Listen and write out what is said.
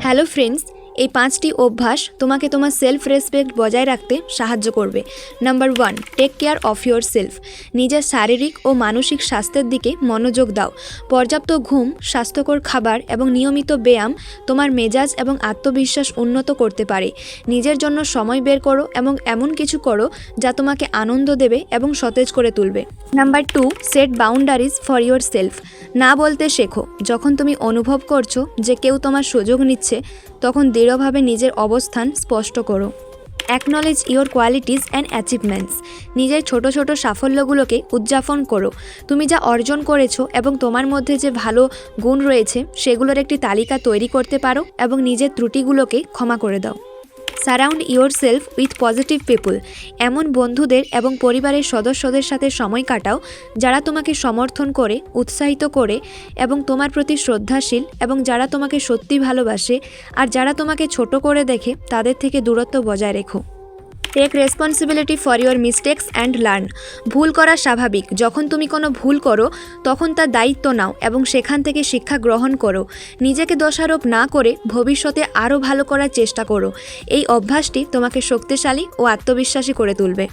Hello friends, এই 5টি অভ্যাস তোমাকে তোমার সেলফ রেসপেক্ট বজায় রাখতে সাহায্য করবে। Number 1, take care of yourself. নিজের শারীরিক ও মানসিক স্বাস্থ্যের দিকে মনোযোগ দাও। পর্যাপ্ত ঘুম, স্বাস্থ্যকর খাবার এবং নিয়মিত ব্যায়াম তোমার মেজাজ এবং আত্মবিশ্বাস উন্নত করতে পারে। নিজের জন্য সময় বের করো এবং এমন কিছু করো যা তোমাকে আনন্দ দেবে এবং সতেজ করে তুলবে। Number 2, set boundaries for your self. না বলতে শেখো। যখন তুমি অনুভব করছো যে কেউ তোমার সুযোগ নিচ্ছে, তখন দৃঢ়ভাবে নিজের অবস্থান স্পষ্ট করো। Acknowledge your qualities and achievements. নিজের ছোট ছোট সাফল্যগুলোকে উদযাপন করো। তুমি যা অর্জন করেছো এবং তোমার মধ্যে যে ভালো গুণ রয়েছে সেগুলোর একটি তালিকা তৈরি করতে পারো এবং নিজের ত্রুটিগুলোকে ক্ষমা করে দাও। Surround your self with positive people. এমন বন্ধুদের এবং পরিবারের সদস্যদের সাথে সময় কাটাও যারা তোমাকে সমর্থন করে, উৎসাহিত করে এবং তোমার প্রতি শ্রদ্ধাশীল, এবং যারা তোমাকে সত্যি ভালোবাসে। আর যারা তোমাকে ছোট করে দেখে তাদের থেকে দূরত্ব বজায় রেখো। Take responsibility for your mistakes and learn. ভুল করা স্বাভাবিক। যখন তুমি কোনো ভুল করো তখন তার দায়িত্ব নাও এবং সেখান থেকে শিক্ষা গ্রহণ করো। নিজেকে দোষারোপ না করে ভবিষ্যতে আরও ভালো করার চেষ্টা করো। এই অভ্যাসটি তোমাকে শক্তিশালী ও আত্মবিশ্বাসী করে তুলবে।